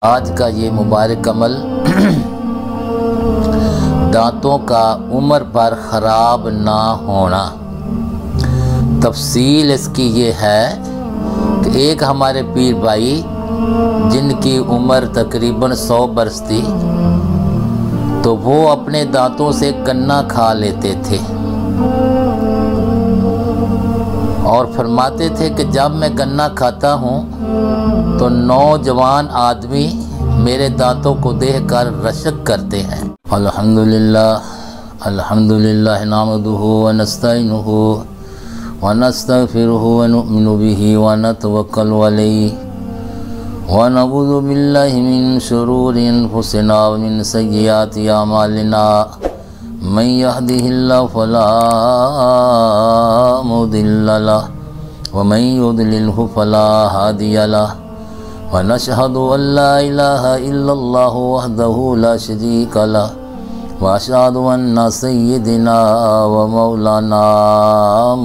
आज का ये मुबारक अमल दांतों का उम्र पर ख़राब ना होना। तफसील इसकी ये है कि एक हमारे पीर भाई जिनकी उम्र तकरीबन 100 बरस थी, तो वो अपने दांतों से गन्ना खा लेते थे और फरमाते थे कि जब मैं गन्ना खाता हूँ तो नौजवान आदमी मेरे दांतों को देखकर रशक करते हैं। अल्हम्दुलिल्लाह अल्हम्दुलिल्लाह नहमदुहु व नस्तईनुहु व नस्तगफिरुहु व नुमिनु बिही व नतवक्कलु अलैहि व नऊज़ु बिल्लाहि मिन शुरूरि अनफुसिना व मिन सय्यिआति अमालिना मन यहदिहिल्लाहु फला मुदिल्ल लहु व मन युद्लिलहु फला हादिय लहु व नशहदु अल्ला इलाहा इल्लल्लाहु वहदहु ला शरीका लहु व अशहदु अन्ना सय्यिदना व मौलाना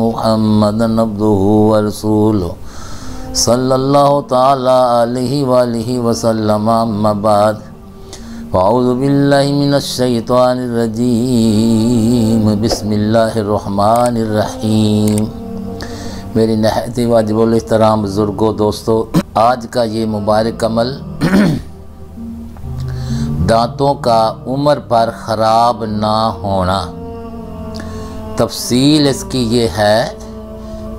मुहम्मदन अब्दुहु व रसूलुहु सल्लल्लाहु ताला अलैहि व आलिहि व सल्लम। अम्मा बाद अऊज़ु बिल्लाहि मिनश शैतानिर रजीम। बिस्मिल्लाहिर रहमानिर रहीम। मेरी नहायत वाजिबुल एहतराम बुज़ुर्गों, दोस्तों, आज का ये मुबारक अमल दांतों का उम्र पर ख़राब ना होना। तफसील इसकी ये है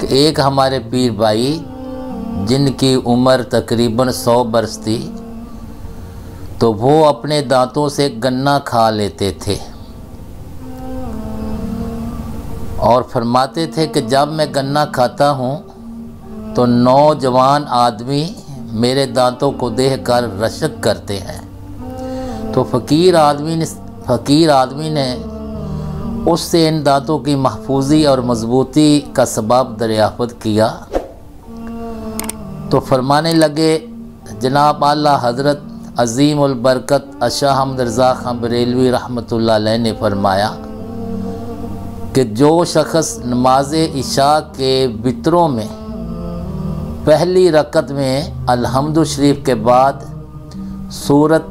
कि एक हमारे पीर भाई जिनकी उम्र तकरीबन 100 बरस थी, तो वो अपने दांतों से गन्ना खा लेते थे और फरमाते थे कि जब मैं गन्ना खाता हूँ तो नौजवान आदमी मेरे दांतों को देखकर रशक करते हैं। तो फ़कीर आदमी ने उससे इन दांतों की महफूजी और मजबूती का सबब दरियाफ़त किया। तो फरमाने लगे, जनाब आला हज़रत अज़ीम उल बरकत शाह अहमद रज़ा खां बरेलवी रहमतुल्लाह अलैह ने फरमाया कि जो शख़्स नमाज इशा के वित्रों में पहली रकत में अल्हम्दु शरीफ के बाद सूरत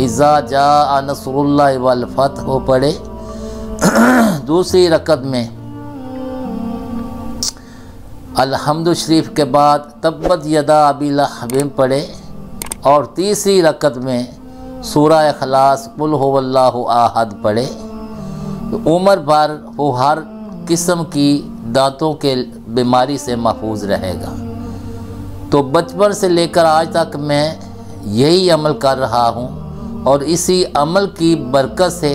इज़ा जा नसरुल्लाह वल फतह पढ़े, दूसरी रकत में अल्हम्दु शरीफ के बाद तब्बत यदा अबी लहब पढ़े और तीसरी रकत में सूरह इखलास कुल हुवल्लाहु अहद पढ़े, तो उम्र भर वो हर किस्म की दांतों के बीमारी से महफूज रहेगा। तो बचपन से लेकर आज तक मैं यही अमल कर रहा हूँ और इसी अमल की बरकत से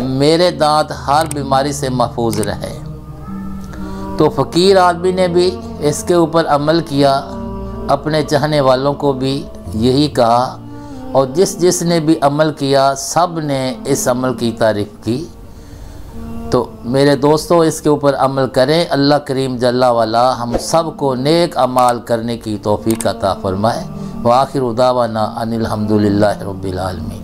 मेरे दांत हर बीमारी से महफूज रहे। तो फ़कीर आदमी ने भी इसके ऊपर अमल किया, अपने चाहने वालों को भी यही कहा और जिसने भी अमल किया सब ने इस अमल की तारीफ़ की। तो मेरे दोस्तों, इसके ऊपर अमल करें। अल्लाह करीम जल्ला वाला हम सब को नेक अमाल करने की तौफीक अता फरमाए। व आखिर दावाना अनिल हम्दुलिल्लाहि रब्बिल आलमीन।